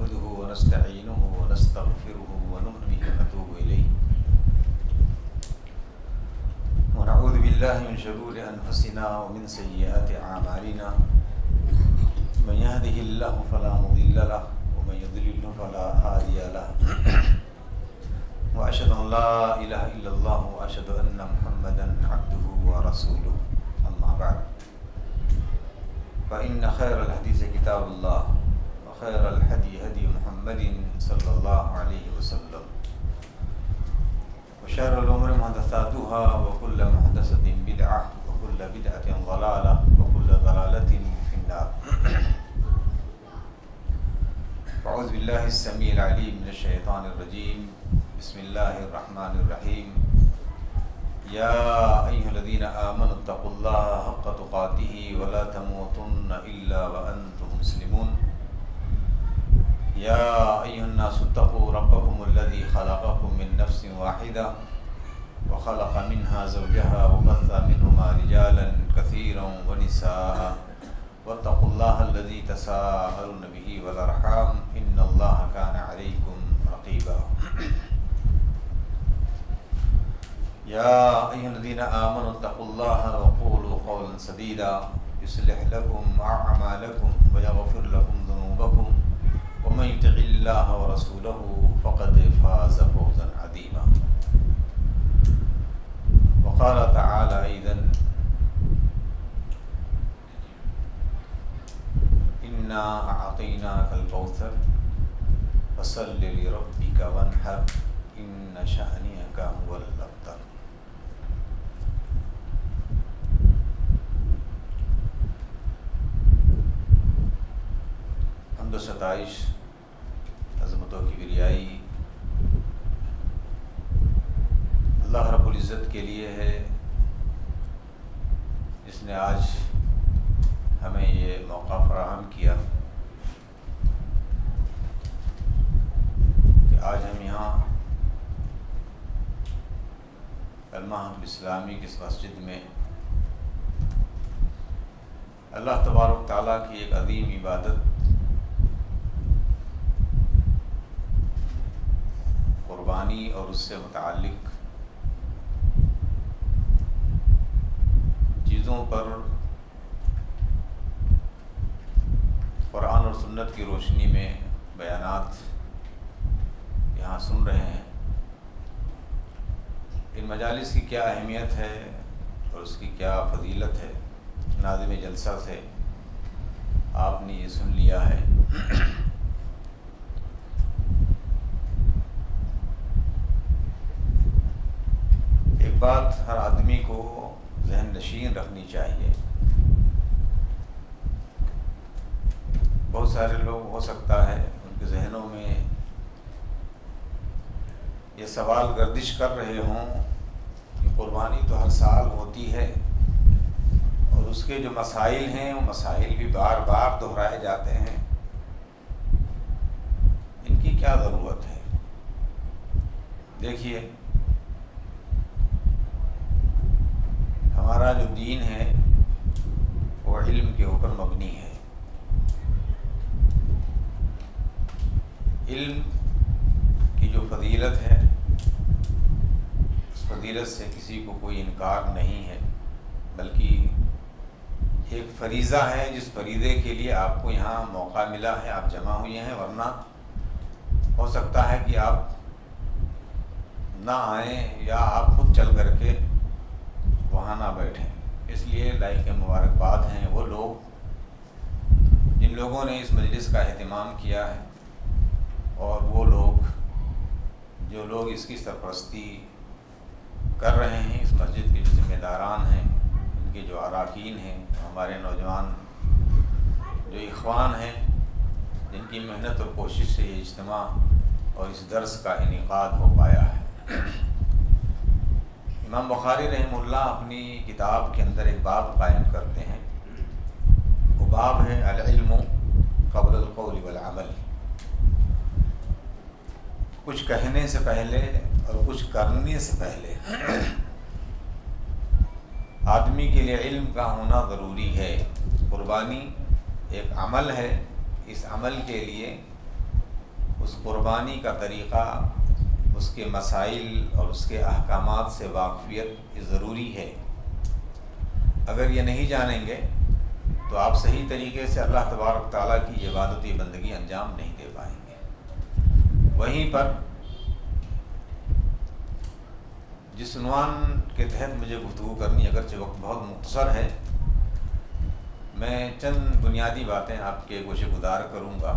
نحمده ونستعينه ونستغفره ونؤمن به ونتوب إليه ونعوذ بالله من شرور أنفسنا ومن سيئات أعمالنا من يهده الله فلا مضل له ومن يضلل فلا هادي له وأشهد أن لا إله إلا الله وأشهد أن محمدا عبده ورسوله أما بعد فإن خير الحديث كتاب الله وخير الهدي هدي محمد صلى الله عليه وسلم وشر الأمور محدثاتها وكل محدثة بدعة وكل بدعة ضلالة وكل ضلالة في النار. أعوذ بالله السميع العليم من الشيطان الرجيم. بسم الله الرحمن الرحيم. يا أيها الذين آمنوا اتقوا الله حق تقاته ولا تموتن إلا وأنتم مسلمون. يا أيها الناس اتقوا ربكم الذي خلقكم من نفس واحدة وخلق منها زوجها وبث منهما رجالا كثيرا ونساء واتقوا الله الذي تساءلون به والأرحام إن الله كان عليكم رقيبا. يا أيها الذين آمنوا اتقوا الله وقولوا قولا سديدا يصلح لكم أعمالكم ويغفر لكم ذنوبكم ومن يطع الله ورسوله فقد فاز فوزا عظيما. وقال تعالى أيضا إنا أعطيناك الكوثر فصل لربك وانحر إن شأنك هو الأبتر. حمد و ستائش عظمتوں کی بریائی اللہ رب العزت کے لیے ہے جس نے آج ہمیں یہ موقع فراہم کیا کہ آج ہم یہاں المعہد الاسلامی کی اس مسجد میں اللہ تبارک تعالیٰ کی ایک عظیم عبادت قربانی اور اس سے متعلق چیزوں پر قرآن اور سنت کی روشنی میں بیانات یہاں سن رہے ہیں. ان مجالس کی کیا اہمیت ہے اور اس کی کیا فضیلت ہے ناظم جلسہ سے آپ نے یہ سن لیا ہے. ایک بات ہر آدمی کو ذہن نشین رکھنی چاہیے. بہت سارے لوگ ہو سکتا ہے ان کے ذہنوں میں یہ سوال گردش کر رہے ہوں کہ قربانی تو ہر سال ہوتی ہے اور اس کے جو مسائل ہیں وہ مسائل بھی بار بار دہرائے جاتے ہیں, ان کی کیا ضرورت ہے؟ دیکھیے, ہمارا جو دین ہے وہ علم کے اوپر مبنی ہے. علم کی جو فضیلت ہے اس فضیلت سے کسی کو کوئی انکار نہیں ہے, بلکہ ایک فریضہ ہے جس فریضے کے لیے آپ کو یہاں موقع ملا ہے, آپ جمع ہوئے ہیں, ورنہ ہو سکتا ہے کہ آپ نہ آئیں یا آپ خود چل کر کے وہاں نہ بیٹھیں. اس لیے لائق مبارکباد ہیں وہ لوگ جن لوگوں نے اس مجلس کا اہتمام کیا ہے اور وہ لوگ جو لوگ اس کی سرپرستی کر رہے ہیں, اس مسجد کے جو ذمہ داران ہیں, ان کے جو اراکین ہیں, ہمارے نوجوان جو اخوان ہیں جن کی محنت اور کوشش سے یہ اجتماع اور اس درس کا انعقاد ہو پایا ہے. امام بخاری رحمہ اللہ اپنی کتاب کے اندر ایک باب قائم کرتے ہیں. وہ باب ہے العلم قبل القول والعمل. کچھ کہنے سے پہلے اور کچھ کرنے سے پہلے آدمی کے لیے علم کا ہونا ضروری ہے. قربانی ایک عمل ہے, اس عمل کے لیے اس قربانی کا طریقہ، اس کے مسائل اور اس کے احکامات سے واقفیت یہ ضروری ہے۔ اگر یہ نہیں جانیں گے تو آپ صحیح طریقے سے اللہ تبارک تعالیٰ کی عبادت بندگی انجام نہیں دے پائیں گے۔ وہیں پر جس عنوان کے تحت مجھے گفتگو کرنی، اگرچہ وقت بہت مختصر ہے، میں چند بنیادی باتیں آپ کے گوشے گزار کروں گا۔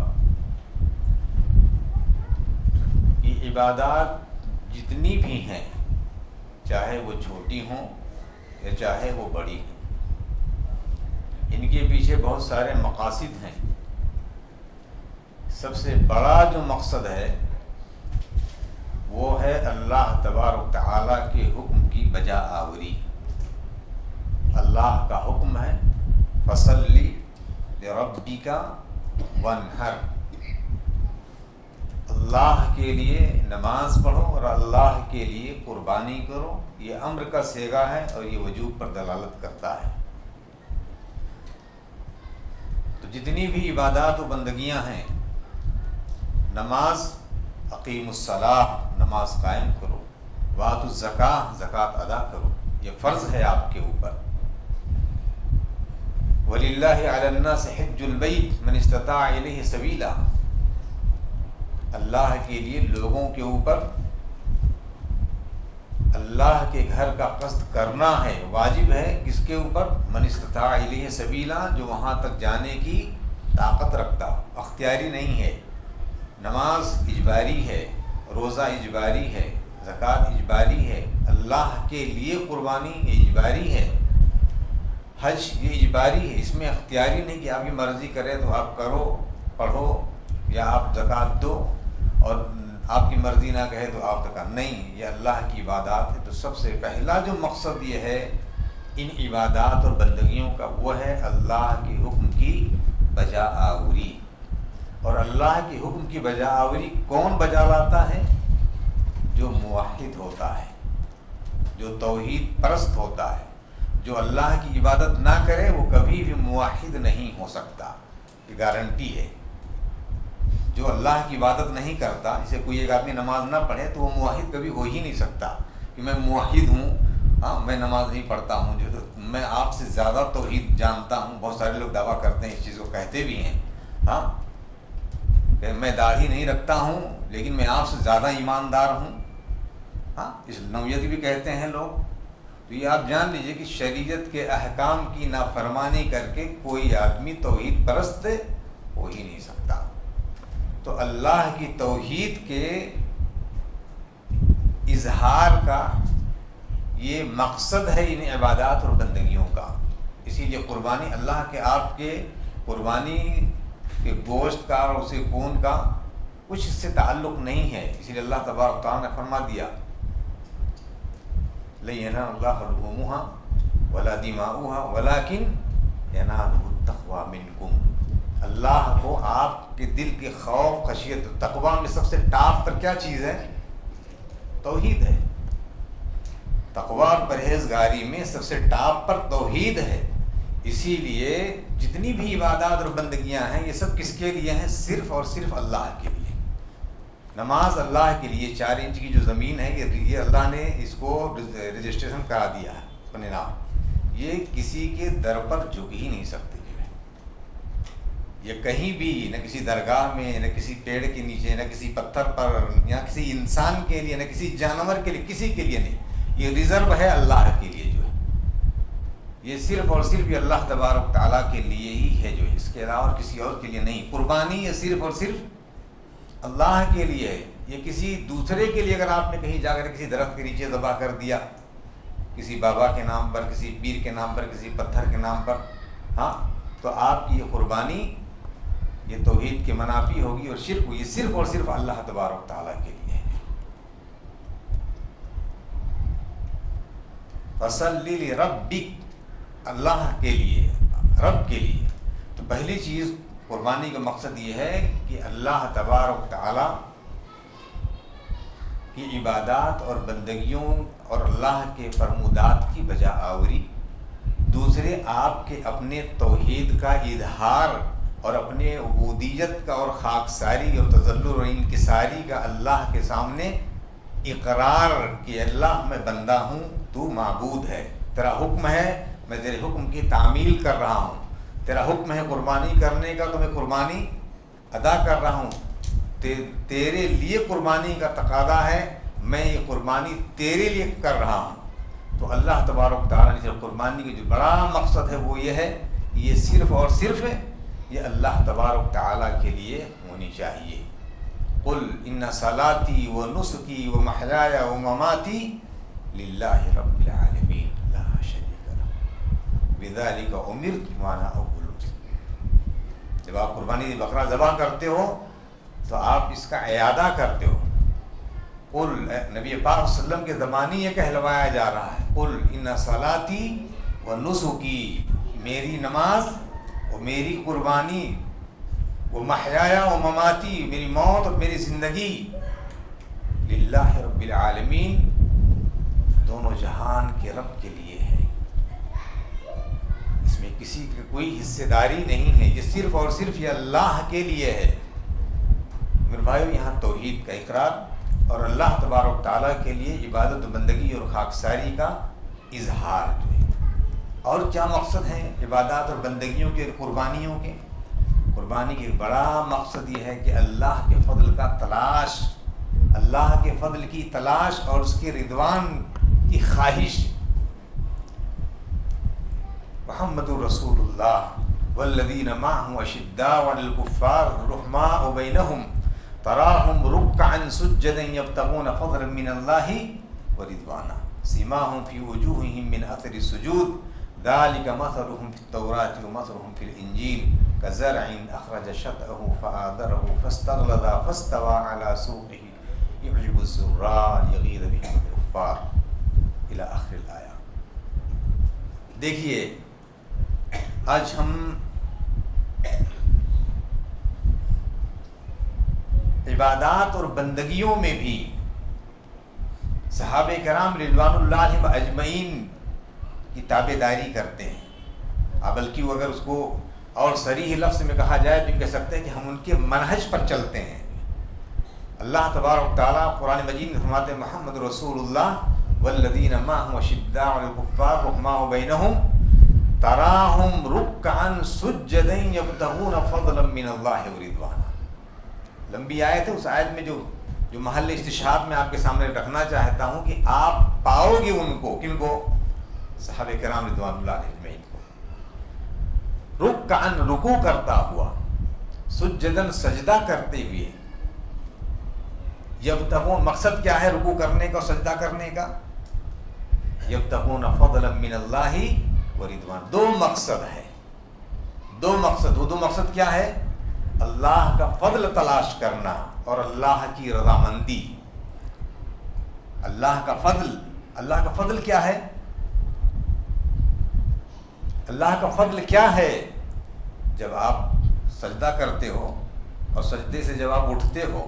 یہ عبادات جتنی بھی ہیں، چاہے وہ چھوٹی ہوں یا چاہے وہ بڑی ہوں، ان کے پیچھے بہت سارے مقاصد ہیں۔ سب سے بڑا جو مقصد ہے وہ ہے اللہ تبارک تعالیٰ کے حکم کی بجا آوری۔ اللہ کا حکم ہے فصلی لربک وانحر، اللہ کے لیے نماز پڑھو اور اللہ کے لیے قربانی کرو۔ یہ امر کا صیغہ ہے اور یہ وجوب پر دلالت کرتا ہے۔ تو جتنی بھی عبادات و بندگیاں ہیں، نماز اقیم الصلاۃ، نماز قائم کرو، وآتوا الزکاۃ، زکوٰۃ ادا کرو، یہ فرض ہے آپ کے اوپر۔ وَلِلَّهِ عَلَى النَّاسِ حِجُّ الْبَيْتِ مَنِ اسْتَطَاعَ إِلَيْهِ سَبِيلًا، اللہ کے لیے لوگوں کے اوپر اللہ کے گھر کا قصد کرنا ہے، واجب ہے۔ کس کے اوپر؟ من استطاع الیہ سبیلا، جو وہاں تک جانے کی طاقت رکھتا، اختیاری نہیں ہے۔ نماز اجباری ہے، روزہ اجباری ہے، زکوٰۃ اجباری ہے، اللہ کے لیے قربانی یہ اجباری ہے، حج یہ اجباری ہے۔ اس میں اختیاری نہیں کہ آپ کی مرضی کرے تو آپ کرو، پڑھو یا آپ زکوٰۃ دو، اور آپ کی مرضی نہ کہے تو آپ تک نہیں۔ یہ اللہ کی عبادات ہے۔ تو سب سے پہلا جو مقصد یہ ہے ان عبادات اور بندگیوں کا، وہ ہے اللہ کے حکم کی بجا آوری۔ اور اللہ کے حکم کی بجا آوری کون بجا لاتا ہے؟ جو موحد ہوتا ہے، جو توحید پرست ہوتا ہے۔ جو اللہ کی عبادت نہ کرے وہ کبھی بھی موحد نہیں ہو سکتا، یہ گارنٹی ہے۔ جو اللہ کی عبادت نہیں کرتا، جسے کوئی ایک آدمی نماز نہ پڑھے تو وہ موحد کبھی ہو ہی نہیں سکتا کہ میں موحد ہوں، ہاں میں نماز نہیں پڑھتا ہوں، جو میں آپ سے زیادہ توحید جانتا ہوں۔ بہت سارے لوگ دعویٰ کرتے ہیں، اس چیز کو کہتے بھی ہیں، ہاں کہ میں داڑھی نہیں رکھتا ہوں لیکن میں آپ سے زیادہ ایماندار ہوں، ہاں اس نوعیت بھی کہتے ہیں لوگ۔ تو یہ آپ جان لیجئے کہ شریعت کے احکام کی نافرمانی کر کے کوئی آدمی توحید پرست ہو ہی نہیں سکتا۔ تو اللہ کی توحید کے اظہار کا یہ مقصد ہے ان عبادات اور بندگیوں کا۔ اسی لیے قربانی، اللہ کے آپ کے قربانی کے گوشت کا اور اسے خون کا کچھ اس سے تعلق نہیں ہے۔ اسی لیے اللہ تبارک تعالیٰ نے فرما دیا لَن يَنَالَ اللَّهَ لُحُومُهَا وَلَا دِمَاؤُهَا وَلَكِنْ يَنَالُهُ التَّقْوَى مِنْكُمْ۔ اللہ کو آپ کے دل کے خوف، خشیت، تقویٰ میں سب سے ٹاپ پر کیا چیز ہے؟ توحید ہے۔ تقویٰ اور پرہیزگاری میں سب سے ٹاپ پر توحید ہے۔ اسی لیے جتنی بھی عبادات اور بندگیاں ہیں یہ سب کس کے لیے ہیں؟ صرف اور صرف اللہ کے لیے۔ نماز اللہ کے لیے، 4 انچ کی جو زمین ہے یہ اللہ نے اس کو رجسٹریشن کرا دیا ہے اپنے نام۔ یہ کسی کے در پر جھک ہی نہیں سکتے جو ہے، یہ کہیں بھی، نہ کسی درگاہ میں، نہ کسی پیڑ کے نیچے، نہ کسی پتھر پر، یا کسی انسان کے لیے، نہ کسی جانور کے لیے، کسی کے لیے نہیں۔ یہ ریزرو ہے اللہ کے لیے جو ہے، یہ صرف اور صرف یہ اللہ تبارک تعالیٰ کے لیے ہی ہے جو ہے، اس کے علاوہ کسی اور کے لیے نہیں۔ قربانی یہ صرف اور صرف اللہ کے لیے ہے۔ یہ کسی دوسرے کے لیے اگر آپ نے کہیں جا کر کسی درخت کے نیچے ذبح کر دیا، کسی بابا کے نام پر، کسی پیر کے نام پر، کسی پتھر کے نام پر، ہاں تو آپ کی یہ قربانی یہ توحید کے منافی ہوگی اور شرک ہوگی۔ یہ صرف اور صرف اللہ تبارک تعالیٰ کے لیے ہے۔ فَصَلِّ لِرَبِّكَ، اللہ کے لیے، رب کے لیے۔ تو پہلی چیز قربانی کا مقصد یہ ہے کہ اللہ تبارک تعالیٰ کی عبادات اور بندگیوں اور اللہ کے فرمودات کی بجا آوری۔ دوسرے، آپ کے اپنے توحید کا اظہار اور اپنے عبودیت کا اور خاکساری اور تذلل اور انکساری کا اللہ کے سامنے اقرار کہ اللہ میں بندہ ہوں، تو معبود ہے، تیرا حکم ہے، میں تیرے حکم کی تعمیل کر رہا ہوں، تیرا حکم ہے قربانی کرنے کا تو میں قربانی ادا کر رہا ہوں، تیرے لیے قربانی کا تقاضا ہے، میں یہ قربانی تیرے لیے کر رہا ہوں۔ تو اللہ تبارک تعالیٰ نے قربانی کا جو بڑا مقصد ہے وہ یہ ہے، یہ صرف اور صرف یہ اللہ تبارک تعالیٰ کے لیے ہونی چاہیے۔ قل ان صلاتی و نسکی و محیای و مماتی للہ رب العالمین لا شریک لہ بذلک امرت وانا اول المسلمین۔ جب آپ قربانی بقرہ ذبح کرتے ہو تو آپ اس کا اعادہ کرتے ہو۔ قل، نبی پاک صلی اللہ علیہ وسلم کے زمانے یہ کہلوایا جا رہا ہے، قل ان صلاتی و نسکی، میری نماز اور میری قربانی، وہ محیایا و مماتی، میری موت اور میری زندگی، للہ رب العالمین، دونوں جہان کے رب کے لیے ہے، اس میں کسی کی کوئی حصے داری نہیں ہے، یہ صرف اور صرف یہ اللہ کے لیے ہے۔ میرے بھائیو، یہاں توحید کا اقرار اور اللہ تبارک تعالیٰ کے لیے عبادت و بندگی اور خاکساری کا اظہار جو ہے۔ اور کیا مقصد ہے عبادات اور بندگیوں کے، قربانیوں کے؟ قربانی کے بڑا مقصد یہ ہے کہ اللہ کے فضل کا تلاش، اللہ کے فضل کی تلاش اور اس کے رضوان کی خواہش۔ محمد رسول اللہ والذین معہ اشداء علی الکفار رحماء بینہم تراہم رکعا سجدا یبتغون فضلا من اللہ ورضوانا سیماہم فی وجوہہم من اثر السجود ذلك مثلهم في التوراة ومثلهم في الإنجيل كزرع أخرج شطأه فآذره فاستغلظ فاستوى على سوقه يعجب الزراع ليغيظ بهم الكفار إلى آخر الآية۔ دیکھیے، آج ہم عبادات اور بندگیوں میں بھی صحابہ کرام رضوان اللہ علیہم اجمعین کی تابعداری کرتے ہیں، بلکہ وہ اگر اس کو اور صریح لفظ میں کہا جائے تو کہہ سکتے ہیں کہ ہم ان کے منہج پر چلتے ہیں۔ اللہ تبارک تعالیٰ قرآن مجید میں فرماتے ہیں، محمد رسول اللہ والذین معہ اشداء علی الکفار رحماء بینہم تراہم رکعا سجدا یبتغون فضلا من اللہ ورضوانا۔ لمبی آیت ہے، اس آیت میں جو محل استشہاد میں آپ کے سامنے رکھنا چاہتا ہوں کہ آپ پاؤ گے ان کو، کن کو؟ صحابہ کرام رضوان اللہ علیہم کو، رکعا رکوع کرتا ہوا، سجدن سجدہ کرتے ہوئے، یبتغون، مقصد کیا ہے رکوع کرنے کا اور سجدہ کرنے کا؟ یبتغون فضلا من اللہ ورضوان، دو مقصد ہے، دو مقصد، وہ دو مقصد کیا ہے؟ اللہ کا فضل تلاش کرنا اور اللہ کی رضامندی۔ اللہ کا فضل، اللہ کا فضل کیا ہے؟ اللہ کا فضل کیا ہے؟ جب آپ سجدہ کرتے ہو اور سجدے سے جب آپ اٹھتے ہو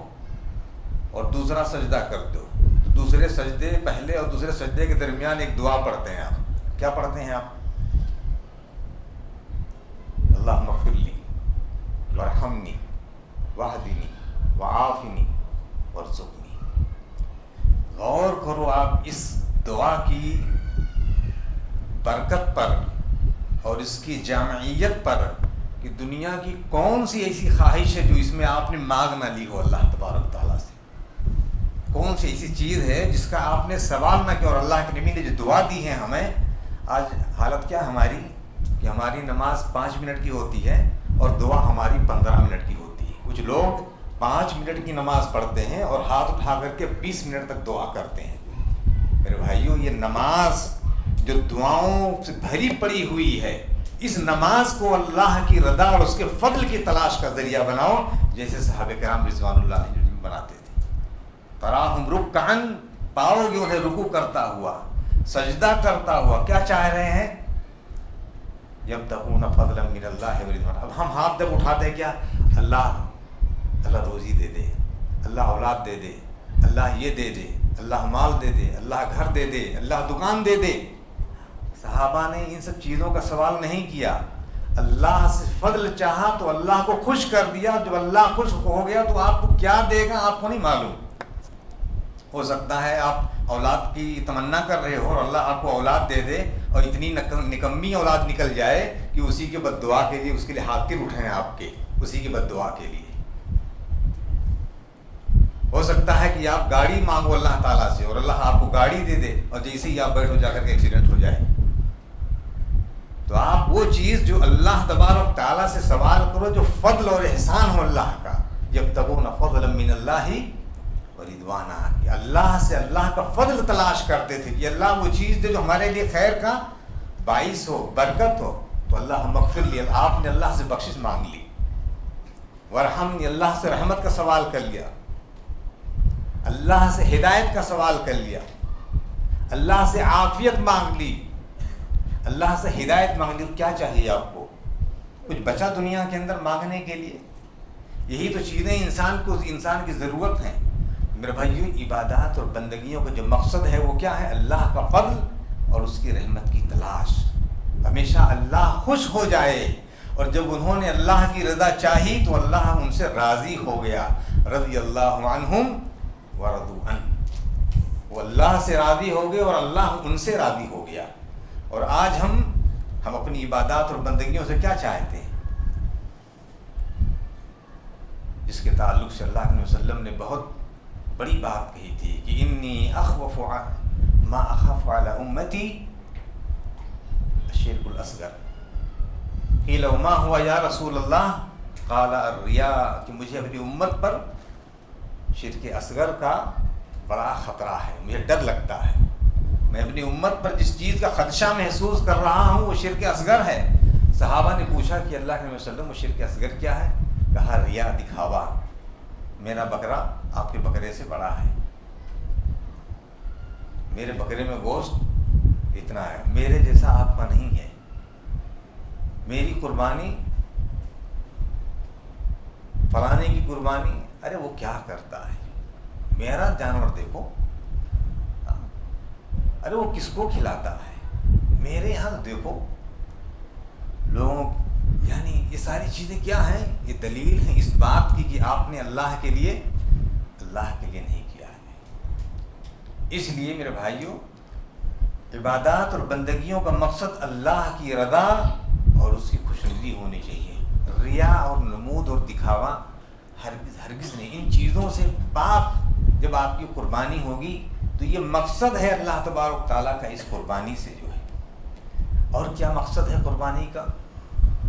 اور دوسرا سجدہ کرتے ہو تو دوسرے سجدے، پہلے اور دوسرے سجدے کے درمیان ایک دعا پڑھتے ہیں آپ۔ کیا پڑھتے ہیں آپ؟ اللہم اغفر لی وارحمنی واہدنی وعافنی وارزقنی۔ غور کرو آپ اس دعا کی برکت پر اور اس کی جامعیت پر کہ دنیا کی کون سی ایسی خواہش ہے جو اس میں آپ نے مانگ نہ لی ہو اللہ تبارک تعالیٰ سے؟ کون سی ایسی چیز ہے جس کا آپ نے سوال نہ کیا؟ اور اللہ کے نبی نے جو دعا دی ہے ہمیں، آج حالت کیا ہماری کہ ہماری نماز 5 منٹ کی ہوتی ہے اور دعا ہماری 15 منٹ کی ہوتی ہے۔ کچھ لوگ 5 منٹ کی نماز پڑھتے ہیں اور ہاتھ اٹھا کر کے 20 منٹ تک دعا کرتے ہیں۔ میرے بھائیوں، یہ نماز جو دعاؤں سے بھری پڑی ہوئی ہے، اس نماز کو اللہ کی رضا اور اس کے فضل کی تلاش کا ذریعہ بناؤ، جیسے صحابہ کرام رضوان اللہ علیہم بناتے تھے۔ تراہم رکعا، پاؤ گے انہیں رکوع کرتا ہوا، سجدہ کرتا ہوا، کیا چاہ رہے ہیں؟ یبتغون فضلا من اللہ ورضوانا۔ اب ہم ہاتھ جب اٹھاتے ہیں کیا؟ اللہ روزی دے دے، اللہ اولاد دے دے، اللہ یہ دے دے، اللہ مال دے دے، اللہ گھر دے دے، اللہ دکان دے دے۔ صحابہ نے ان سب چیزوں کا سوال نہیں کیا، اللہ سے فضل چاہا تو اللہ کو خوش کر دیا. جب اللہ خوش ہو گیا تو آپ کو کیا دے گا آپ کو نہیں معلوم. ہو سکتا ہے آپ اولاد کی تمنا کر رہے ہو اور اللہ آپ کو اولاد دے دے اور اتنی نکمی اولاد نکل جائے کہ اسی کے بد دعا کے لیے اس کے لیے ہاتھ گر اٹھیں آپ کے, اسی کے بد دعا کے لیے. ہو سکتا ہے کہ آپ گاڑی مانگو اللہ تعالیٰ سے اور اللہ آپ کو گاڑی دے دے اور جیسے ہی آپ بیٹھو جا کر کے ایکسیڈنٹ ہو جائے. تو آپ وہ چیز جو اللہ تبارک تعالیٰ سے سوال کرو جو فضل اور احسان ہو اللہ کا. یبتغون فضلا من اللہ ورضوانا, کہ اللہ سے اللہ کا فضل تلاش کرتے تھے کہ اللہ وہ چیز دے جو ہمارے لیے خیر کا باعث ہو, برکت ہو. تو اللہ مغفر لی, آپ نے اللہ سے بخشش مانگ لی. ورحمنی, اللہ سے رحمت کا سوال کر لیا, اللہ سے ہدایت کا سوال کر لیا, اللہ سے عافیت مانگ لی, اللہ سے ہدایت مانگ لی. کیا چاہیے آپ کو؟ کچھ بچا دنیا کے اندر مانگنے کے لیے؟ یہی تو چیزیں انسان کی ضرورت ہیں. میرے بھائیو, عبادات اور بندگیوں کا جو مقصد ہے وہ کیا ہے؟ اللہ کا فضل اور اس کی رحمت کی تلاش. ہمیشہ اللہ خوش ہو جائے, اور جب انہوں نے اللہ کی رضا چاہی تو اللہ ان سے راضی ہو گیا. رضی اللہ عنہم ورضوا عنہ, وہ اللہ سے راضی ہو گئے اور اللہ ان سے راضی ہو گیا. اور آج ہم اپنی عبادات اور بندگیوں سے کیا چاہتے ہیں؟ جس کے تعلق سے اللہ علیہ وسلم نے بہت بڑی بات کہی تھی کہ انی اخوف ما اخاف علی امتی الشرک الاصغر. قیل وما ہوا یا رسول اللہ؟ قال الریا, کہ مجھے اپنی امت پر شرک اصغر کا بڑا خطرہ ہے, مجھے ڈر لگتا ہے. میں اپنی امت پر جس چیز کا خدشہ محسوس کر رہا ہوں وہ شرک اصغر ہے. صحابہ نے پوچھا کہ اللہ کے وسلم وہ شرک اصغر کیا ہے؟ کہا ریا, دکھاوا. میرا بکرا آپ کے بکرے سے بڑا ہے, میرے بکرے میں گوشت اتنا ہے, میرے جیسا آپ کا نہیں ہے. میری قربانی, فلانے کی قربانی, ارے وہ کیا کرتا ہے, میرا جانور دیکھو, ارے وہ کس کو کھلاتا ہے, میرے یہاں دیکھو لوگوں. یعنی یہ ساری چیزیں کیا ہیں؟ یہ دلیل ہیں اس بات کی کہ آپ نے اللہ کے لیے نہیں کیا ہے. اس لیے میرے بھائیوں, عبادات اور بندگیوں کا مقصد اللہ کی رضا اور اس کی خوشنودی ہونی چاہیے. ریا اور نمود اور دکھاوا ہرگز نہیں. ان چیزوں سے پاک جب آپ کی قربانی ہوگی تو یہ مقصد ہے اللہ تبارک تعالیٰ کا اس قربانی سے جو ہے. اور کیا مقصد ہے قربانی کا؟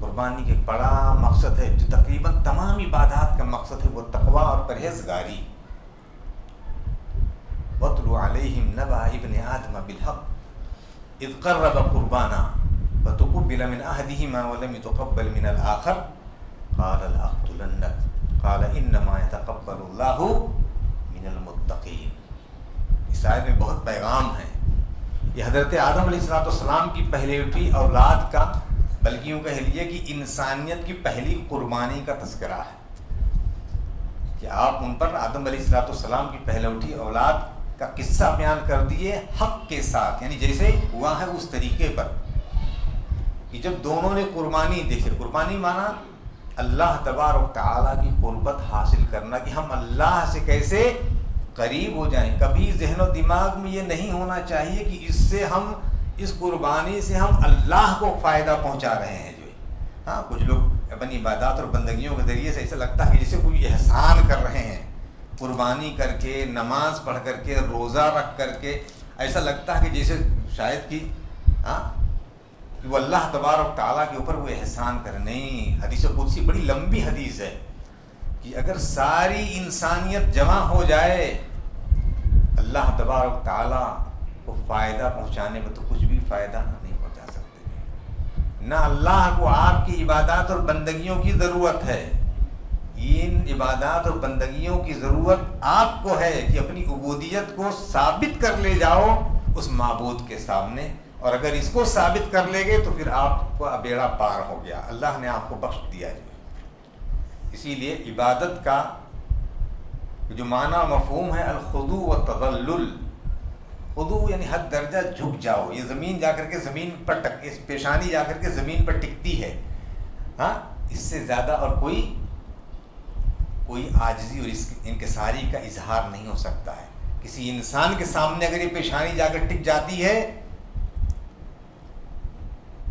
قربانی کا ایک بڑا مقصد ہے جو تقریباً تمام عبادات کا مقصد ہے, وہ تقویٰ اور پرہیزگاری. وَاتْلُ عَلَيْهِمْ نَبَأَ ابْنِ آدَمَ بِالْحَقِّ إِذْ قَرَّبَ قُرْبَانًا فَتُقُبِّلَ مِنْ أَحَدِهِمَا وَلَمْ يُتَقَبَّلْ مِنَ الْآخَرِ قَالَ لَأَقْتُلَنَّكَ قَالَ إِنَّمَا يَتَقَبَّلُ اللَّهُ مِنَ الْمُتَّقِينَ. اس آیت میں بہت پیغام ہے. یہ حضرت آدم علیہ السلام کی پہلی اولاد کا, بلکہ یوں کہہ لیجیے کہ انسانیت کی پہلی قربانی کا تذکرہ ہے کہ آپ ان پر آدم علیہ السلام کی پہلوٹی اولاد کا قصہ بیان کر دیے حق کے ساتھ, یعنی جیسے ہوا ہے اس طریقے پر کہ جب دونوں نے قربانی دیکھی. قربانی مانا اللہ تبارک تعالیٰ کی قربت حاصل کرنا, کہ ہم اللہ سے کیسے قریب ہو جائیں. کبھی ذہن و دماغ میں یہ نہیں ہونا چاہیے کہ اس قربانی سے ہم اللہ کو فائدہ پہنچا رہے ہیں. جو ہاں, کچھ لوگ اپنی عبادات اور بندگیوں کے ذریعے سے ایسا لگتا ہے کہ جیسے کوئی احسان کر رہے ہیں, قربانی کر کے, نماز پڑھ کر کے, روزہ رکھ کر کے, ایسا لگتا ہے کہ جیسے شاید کہ کہ وہ اللہ تبارک تعالیٰ کے اوپر وہ احسان کرے. نہیں, حدیث قدسی بڑی لمبی حدیث ہے کہ اگر ساری انسانیت جمع ہو جائے اللہ تبارک تعالیٰ کو فائدہ پہنچانے میں تو کچھ بھی فائدہ نہیں پہنچا سکتے. نہ اللہ کو آپ کی عبادات اور بندگیوں کی ضرورت ہے. ان عبادات اور بندگیوں کی ضرورت آپ کو ہے کہ اپنی عبودیت کو ثابت کر لے جاؤ اس معبود کے سامنے, اور اگر اس کو ثابت کر لے گے تو پھر آپ کو بیڑا پار ہو گیا, اللہ نے آپ کو بخش دیا ہے. اسی لیے عبادت کا جو معنی مفہوم ہے الخضوع والتذلل. خضوع یعنی حد درجہ جھک جاؤ, یہ زمین جا کر کے زمین پر پیشانی جا کر کے زمین پر ٹکتی ہے, ہاں اس سے زیادہ اور کوئی عاجزی اور اس انکساری کا اظہار نہیں ہو سکتا ہے. کسی انسان کے سامنے اگر یہ پیشانی جا کر ٹک جاتی ہے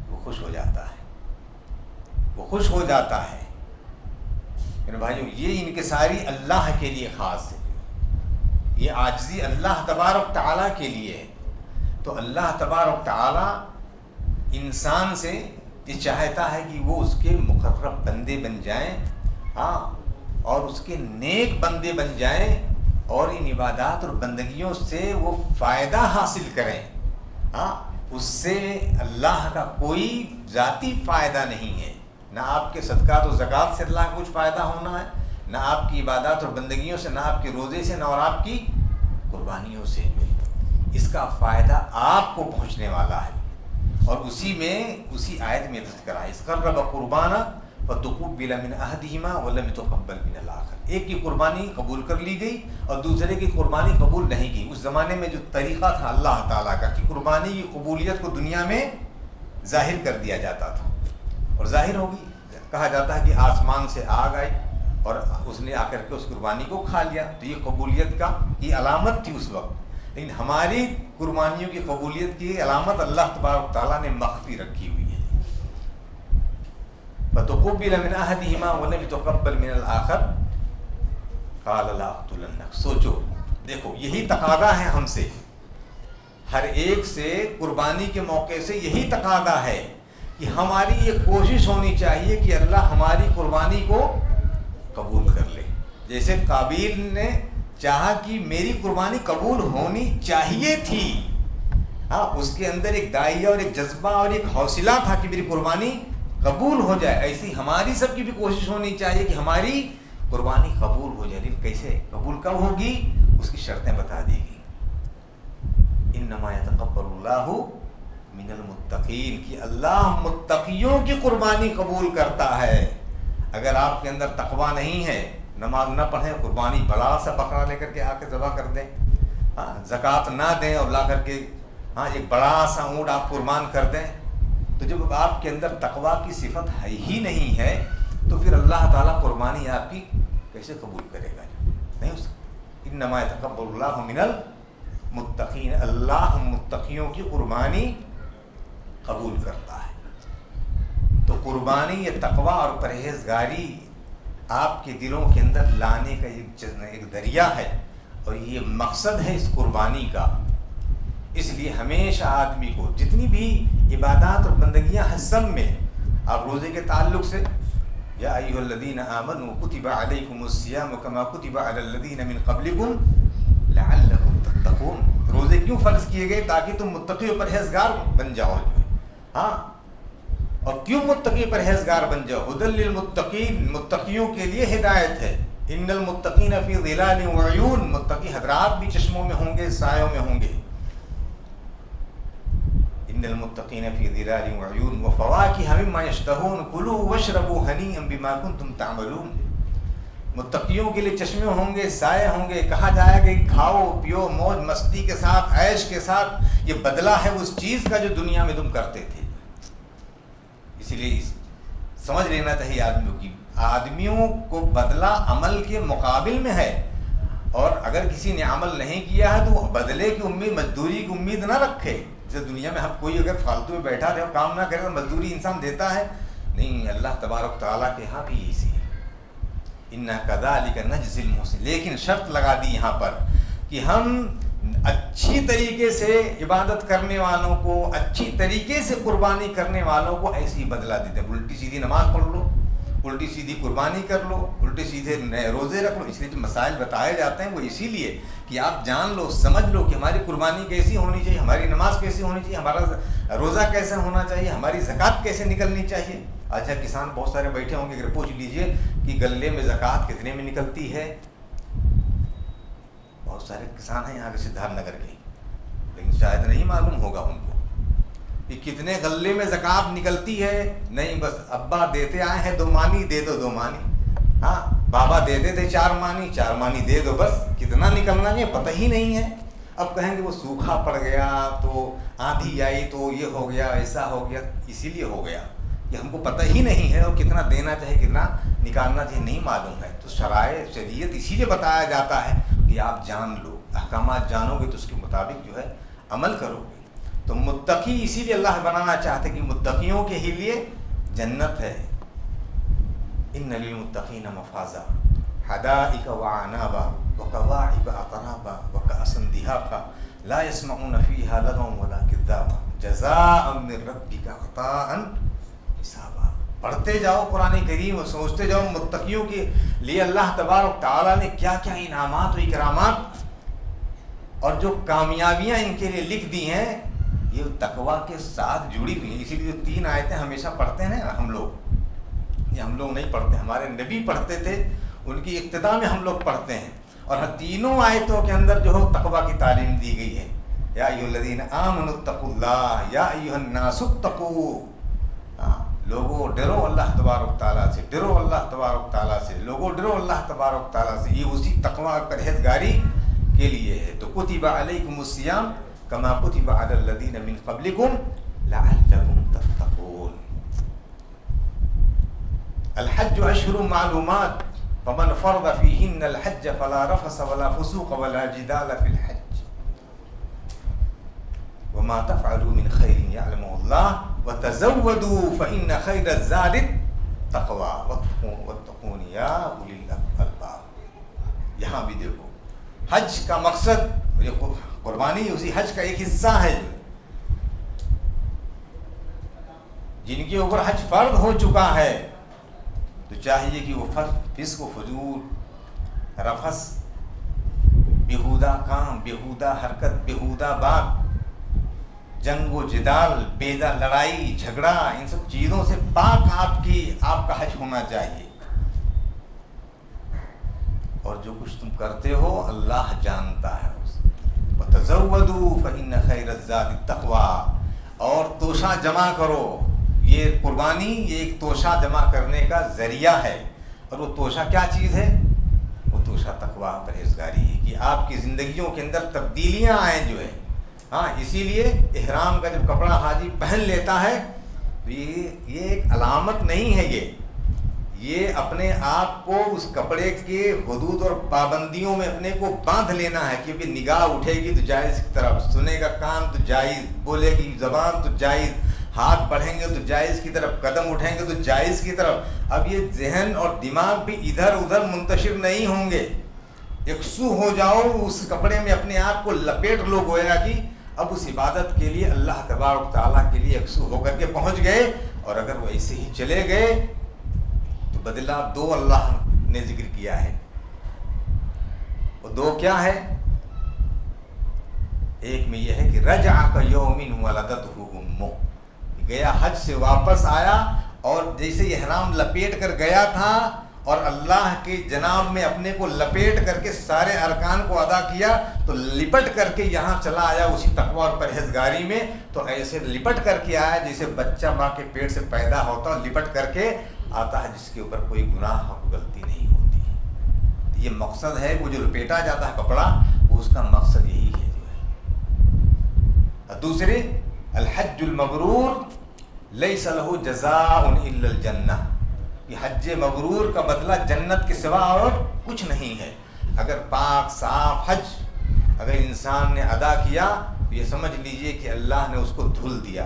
وہ خوش ہو جاتا ہے, وہ خوش ہو جاتا ہے. میرے بھائیو, یہ انکساری اللہ کے لیے خاص ہے, یہ عاجزی اللہ تبارک تعالیٰ کے لیے ہے. تو اللہ تبارک تعالیٰ انسان سے یہ چاہتا ہے کہ وہ اس کے مقرب بندے بن جائیں, ہاں, اور اس کے نیک بندے بن جائیں, اور ان عبادات اور بندگیوں سے وہ فائدہ حاصل کریں. ہاں, اس سے اللہ کا کوئی ذاتی فائدہ نہیں ہے, نہ آپ کے صدقات و زکوٰۃ سے اللہ کا کچھ فائدہ ہونا ہے, نہ آپ کی عبادات اور بندگیوں سے, نہ آپ کے روزے سے, نہ اور آپ کی قربانیوں سے. اس کا فائدہ آپ کو پہنچنے والا ہے. اور اسی آیت میں تذکرہ ہے, قرب قربانا فتقبل من احدہما ولم يتقبل من الاخر. ایک کی قربانی قبول کر لی گئی اور دوسرے کی قربانی قبول نہیں کی. اس زمانے میں جو طریقہ تھا اللہ تعالیٰ کا کہ قربانی کی قبولیت کو دنیا میں ظاہر کر دیا جاتا تھا, اور ظاہر ہوگی, کہا جاتا ہے کہ آسمان سے آگ آئی اور اس نے آ کر کے اس قربانی کو کھا لیا, تو یہ قبولیت کی علامت تھی اس وقت. لیکن ہماری قربانیوں کی قبولیت کی علامت اللہ تبارک تعالیٰ نے مخفی رکھی ہوئی ہے. فتقبل من احدہما ولم يتقبل من الاخر قال لاقتلنک. سوچو, دیکھو, یہی تقاضا ہے ہم سے, ہر ایک سے قربانی کے موقع سے یہی تقاضا ہے کہ ہماری یہ کوشش ہونی چاہیے کہ اللہ ہماری قربانی کو قبول کر لے. جیسے قابیل نے چاہا کہ میری قربانی قبول ہونی چاہیے تھی, ہاں, اس کے اندر ایک داعیہ اور ایک جذبہ اور ایک حوصلہ تھا کہ میری قربانی قبول ہو جائے. ایسی ہماری سب کی بھی کوشش ہونی چاہیے کہ ہماری قربانی قبول ہو جائے. لیکن کیسے قبول کب ہوگی, اس کی شرطیں بتا دی گئی. انما یتقبل اللہ من المتقین, کہ اللہ متقیوں کی قربانی قبول کرتا ہے. اگر آپ کے اندر تقویٰ نہیں ہے, نماز نہ پڑھیں, قربانی بڑا سا بکرا لے کر کے آ کے ذبح کر دیں, ہاں, زکوٰۃ نہ دیں اور لا کر کے, ہاں, ایک بڑا سا اونٹ آپ قربان کر دیں, تو جب آپ کے اندر تقویٰ کی صفت ہے ہی نہیں ہے تو پھر اللہ تعالیٰ قربانی آپ کی کیسے قبول کرے گا؟ نہیں ہو سکتا. انما یتقبل اللہ من المتقین, اللہ متقیوں کی قربانی قبول کرتا ہے. تو قربانی یہ تقویٰ اور پرہیزگاری آپ کے دلوں کے اندر لانے کا ایک دریا ہے, اور یہ مقصد ہے اس قربانی کا. اس لیے ہمیشہ آدمی کو جتنی بھی عبادات اور بندگیاں ہیں سب میں, آپ روزے کے تعلق سے یا ایھا الذین آمنوا کتب علیکم الصیام کما کتب علی الذین من قبلکم لعلکم تتقون. روزے کیوں فرض کیے گئے؟ تاکہ تم متقی و پرہیزگار بن جاؤ. ہاں, اور کیوں متقی پرہیزگار بن جاؤ؟ ھدی للمتقین, متقیوں کے لیے ہدایت ہے. ان المتقین فی ظلال وعیون, متقی حضرات بھی چشموں میں ہوں گے, سایوں میں ہوں گے. ان المتقین فی ظلال وعیون وفواکہ مما یشتہون کلوا واشربوا ہنیئا بما کنتم تعملون. متقیوں کے لیے چشمے ہوں گے, سائے ہوں گے, کہا جائے گا کہ کھاؤ پیو موج مستی کے ساتھ, عیش کے ساتھ. یہ بدلہ ہے اس چیز کا جو دنیا میں تم کرتے تھے. اسی لیے سمجھ لینا چاہیے آدمیوں کو بدلہ عمل کے مقابل میں ہے, اور اگر کسی نے عمل نہیں کیا ہے تو وہ بدلے کی امید, مزدوری کی امید نہ رکھے. جیسے دنیا میں ہم کوئی اگر فالتو میں بیٹھا رہے اور کام نہ کرے تو مزدوری انسان دیتا ہے نہیں. اللہ تبارک تعالیٰ کے ہاں بھی اسی ہے, انا کذالک نجزی المحسنین. لیکن شرط لگا دی یہاں پر کہ ہم اچھی طریقے سے عبادت کرنے والوں کو, اچھی طریقے سے قربانی کرنے والوں کو ایسی بدلہ دیتے ہیں. الٹی سیدھی نماز پڑھ لو, الٹی سیدھی قربانی کر لو, الٹے سیدھے روزے رکھ لو. اس لیے جو مسائل بتائے جاتے ہیں وہ اسی لیے کہ آپ جان لو, سمجھ لو کہ ہماری قربانی کیسی ہونی چاہیے, ہماری نماز کیسی ہونی چاہیے, ہمارا روزہ کیسا ہونا چاہیے, ہماری زکوٰۃ کیسے نکلنی چاہیے. اچھا, کسان بہت سارے بیٹھے ہوں گے, اگر پوچھ لیجئے کہ غلے میں زکوٰۃ کتنے میں نکلتی ہے. بہت سارے کسان ہیں یہاں کے سدھارتھ نگر کے, لیکن شاید نہیں معلوم ہوگا ان کو کہ کتنے غلے میں زکوٰۃ نکلتی ہے. نہیں, بس ابا دیتے آئے ہیں 2 مانی, دے دو 2 مانی. ہاں, بابا دیتے تھے 4 مانی, 4 مانی دے دو. بس کتنا نکلنا ہے پتہ ہی نہیں ہے. اب کہیں گے وہ سوکھا پڑ گیا تو آندھی آئی تو یہ ہو گیا, ایسا ہو گیا. اسی لیے ہو گیا یہ ہم کو پتہ ہی نہیں ہے، اور کتنا دینا چاہیے کتنا نکالنا چاہیے نہیں معلوم ہے. تو شرائع شریعت اسی لیے بتایا جاتا ہے کہ آپ جان لو، احکامات جانو گے تو اس کے مطابق جو ہے عمل کرو گے. تو متقی اسی لیے اللہ بنانا چاہتے کہ متقیوں کے ہی لیے جنت ہے. ان للمتقین مفازا حدائق وعنابا وکواعب اترابا وکأسا دہاقا لا يسمعون فيها لغوا ولا کذابا جزاء من ربک عطاء حسابا. پڑھتے جاؤ قرآن کریم اور سوچتے جاؤ متقیوں کے لیے اللہ تبارک تعالیٰ نے کیا کیا انعامات و اکرامات اور جو کامیابیاں ان کے لیے لکھ دی ہیں، یہ تقویٰ کے ساتھ جڑی ہوئی ہیں. اسی لیے 3 آیتیں ہمیشہ پڑھتے ہیں نا ہم لوگ. یہ ہم لوگ نہیں پڑھتے، ہمارے نبی پڑھتے تھے، ان کی اقتداء میں ہم لوگ پڑھتے ہیں. اور تینوں آیتوں کے اندر جو ہے تقویٰ کی تعلیم دی گئی ہے. یا ایھا الذین آمنوا اتقوا اللہ یا ایھا الناس اتقوا. لوگوں ڈرو اللہ تبارک تعالیٰ سے، ڈرو اللہ تبارک تعالیٰ سے، لوگوں ڈرو اللہ تبارک تعالیٰ سے. یہ اسی تقویٰ پرہیزگاری کے لیے ہے. تو کتب علیکم الصیام کما کتب علی الذین من قبلکم لعلکم تتقون. الحج اشہر معلومات فمن فرض فیہن الحج فلا رفث ولا فسوق ولا جدال فی الحج وما تفعلوا من خیر یعلمہ اللہ وتزودوا فإن خیر الزاد التقوی واتقون یا اولی الالباب. یہاں بھی دیکھو حج کا مقصد، قربانی اسی حج کا ایک حصہ ہے. جن کے اوپر حج فرض ہو چکا ہے تو چاہیے کہ وہ فسق و فجور، رفث، بیہودہ کام، بیہودہ حرکت، بیہودہ بات، جنگ و جدال، بیجا لڑائی جھگڑا، ان سب چیزوں سے پاک آپ کا حج ہونا چاہیے. اور جو کچھ تم کرتے ہو اللہ جانتا ہے. وَتَزَوَّدُوا فَإِنَّ خَيْرَ الزَّادِ التَّقْوَىٰ. اور توشہ جمع کرو. یہ قربانی یہ ایک توشہ جمع کرنے کا ذریعہ ہے. اور وہ توشہ کیا چیز ہے؟ وہ توشہ تقویٰ پرہیزگاری ہے، کہ آپ کی زندگیوں کے اندر تبدیلیاں آئیں جو ہے. اسی لیے احرام کا جب کپڑا حاجی پہن لیتا ہے تو یہ ایک علامت نہیں ہے، یہ اپنے آپ کو اس کپڑے کے حدود اور پابندیوں میں اپنے کو باندھ لینا ہے. کہ بھی نگاہ اٹھے گی تو جائز کی طرف، سنے گا کان تو جائز، بولے گی زبان تو جائز، ہاتھ بڑھیں گے تو جائز کی طرف، قدم اٹھیں گے تو جائز کی طرف. اب یہ ذہن اور دماغ بھی ادھر ادھر منتشر نہیں ہوں گے. یکسو ہو جاؤ اس کپڑے میں، اپنے آپ کو لپیٹ لو گویا کہ اب اس عبادت کے لیے اللہ تبارک تعالیٰ کے لیے یکسو ہو کر کے پہنچ گئے. اور اگر وہ ایسے ہی چلے گئے تو بدلہ 2 اللہ نے ذکر کیا ہے. وہ 2 کیا ہے؟ ایک میں یہ ہے کہ رجع کیوم ولدتہ امہ، گیا حج سے واپس آیا اور جیسے احرام لپیٹ کر گیا تھا اور اللہ کے جناب میں اپنے کو لپیٹ کر کے سارے ارکان کو ادا کیا تو لپٹ کر کے یہاں چلا آیا اسی تقویٰ اور پرہیزگاری میں. تو ایسے لپٹ کر کے آیا جیسے بچہ ماں کے پیٹ سے پیدا ہوتا ہے، لپٹ کر کے آتا ہے، جس کے اوپر کوئی گناہ اور غلطی نہیں ہوتی. یہ مقصد ہے، وہ جو لپیٹا جاتا ہے کپڑا، وہ اس کا مقصد یہی ہے جو ہے. دوسرے الحج المبرور لیس لہ جزاء الا الجنہ. یہ حج مبرور کا بدلہ جنت کے سوا اور کچھ نہیں ہے. اگر پاک صاف حج اگر انسان نے ادا کیا تو یہ سمجھ لیجئے کہ اللہ نے اس کو دھل دیا.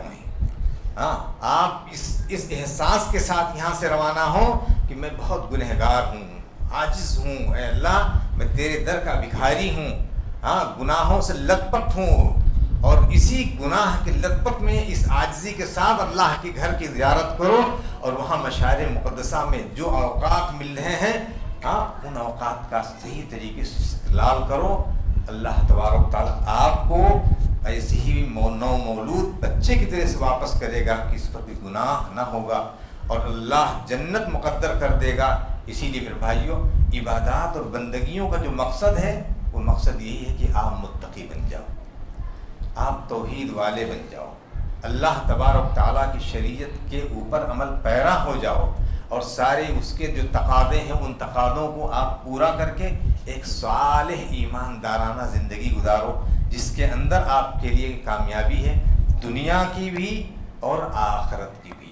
آپ اس احساس کے ساتھ یہاں سے روانہ ہوں کہ میں بہت گنہگار ہوں، عاجز ہوں، اے اللہ میں تیرے در کا بھکاری ہوں، گناہوں سے لت پت ہوں. اور اسی گناہ کے لت پت میں اس عاجزی کے ساتھ اللہ کے گھر کی زیارت کرو اور وہاں مشاعر مقدسہ میں جو اوقات مل رہے ہیں ان اوقات کا صحیح طریقے سے استقلال کرو. اللہ تبارک تعالیٰ آپ کو ایسے ہی نو مولود بچے کی طرح سے واپس کرے گا کہ اس پر بھی گناہ نہ ہوگا اور اللہ جنت مقدر کر دے گا. اسی لیے پھر بھائیوں، عبادات اور بندگیوں کا جو مقصد ہے وہ مقصد یہی ہے کہ آپ متقی بن جاؤ، آپ توحید والے بن جاؤ، اللہ تبارک تعالیٰ کی شریعت کے اوپر عمل پیرا ہو جاؤ اور سارے اس کے جو تقاضے ہیں ان تقاضوں کو آپ پورا کر کے ایک صالح ایماندارانہ زندگی گزارو، جس کے اندر آپ کے لیے کامیابی ہے، دنیا کی بھی اور آخرت کی بھی.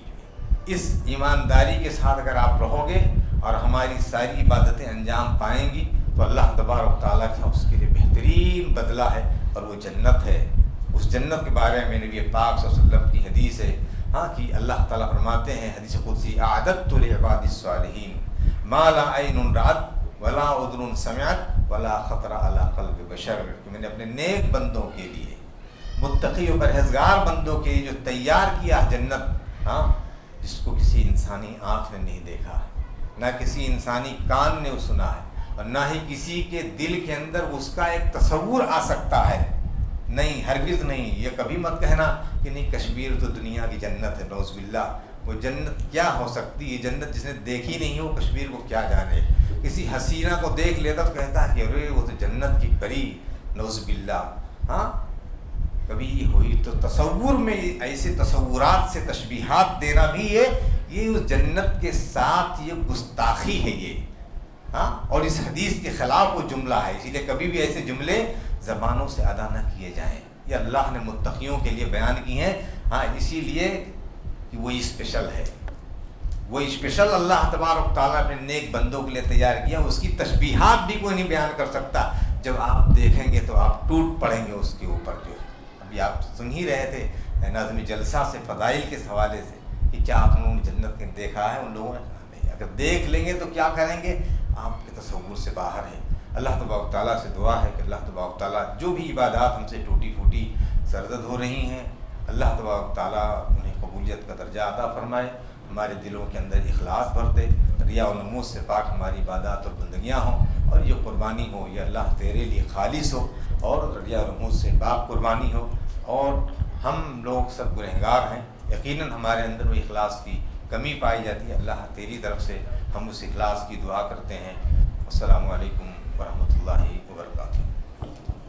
اس ایمانداری کے ساتھ اگر آپ رہو گے اور ہماری ساری عبادتیں انجام پائیں گی تو اللہ تبارک و تعالیٰ کا اس کے لیے بہترین بدلہ ہے اور وہ جنت ہے. اس جنت کے بارے میں نبی پاک صلی اللہ علیہ وسلم کی حدیث ہے کہ اللہ تعالیٰ فرماتے ہیں حدیث قدسی اعددت لعبادی الصالحین ما لا عین رأت ولا اذن سمعت ولا خطر علی قلب بشر، کہ میں نے اپنے نیک بندوں کے لیے، متقی و پرہیزگار بندوں کے لیے جو تیار کیا جنت، جس کو کسی انسانی آنکھ نے نہیں دیکھا، نہ کسی انسانی کان نے سنا ہے، اور نہ ہی کسی کے دل کے اندر اس کا ایک تصور آ سکتا ہے. نہیں، ہرگز نہیں. یہ کبھی مت کہنا کہ نہیں کشمیر تو دنیا کی جنت ہے، نعوذ باللہ. وہ جنت کیا ہو سکتی ہے؟ جنت جس نے دیکھی نہیں ہو کشمیر کو کیا جانے. کسی حسینہ کو دیکھ لیتا تو کہتا ہے کہ ارے وہ تو جنت کی پری، نعوذ باللہ. کبھی ہوئی تو تصور میں ایسے تصورات سے تشبیہات دینا بھی یہ اس جنت کے ساتھ یہ گستاخی ہے یہ، اور اس حدیث کے خلاف وہ جملہ ہے. اسی لیے کبھی بھی ایسے جملے زبانوں سے ادا نہ کیے جائیں. یہ اللہ نے متقیوں کے لیے بیان کی ہیں، اسی لیے کہ وہ اسپیشل ہے. وہ اسپیشل اللہ تبارک تعالیٰ نے نیک بندوں کے لیے تیار کیا. اس کی تشبیہات بھی کوئی نہیں بیان کر سکتا. جب آپ دیکھیں گے تو آپ ٹوٹ پڑیں گے اس کے اوپر. جو ابھی آپ سن ہی رہے تھے ناظم جلسہ سے فضائل کے حوالے سے کہ کیا آپ لوگوں نے جنت کے دیکھا ہے؟ ان لوگوں نے کہا نہیں. اگر دیکھ لیں گے تو کیا کریں گے؟ آپ کے تصور سے باہر ہے. اللہ تبارک تعالیٰ سے دعا ہے کہ اللہ تبارک تعالیٰ جو بھی عبادات ہم سے ٹوٹی پھوٹی سرزد ہو رہی ہیں، اللہ تبارک تعالیٰ انہیں قبولیت کا درجہ عطا فرمائے. ہمارے دلوں کے اندر اخلاص بھر دے، ریا و نمود سے پاک ہماری عبادات اور بندگیاں ہوں، اور یہ قربانی ہو یہ اللہ تیرے لیے خالص ہو، اور ریا و نمود سے پاک قربانی ہو. اور ہم لوگ سب گنہگار ہیں، یقیناً ہمارے اندر وہ اخلاص کی کمی پائی جاتی ہے. اللہ تیری طرف سے ہم اس اخلاص کی دعا کرتے ہیں. السلام علیکم ورحمۃ اللہ.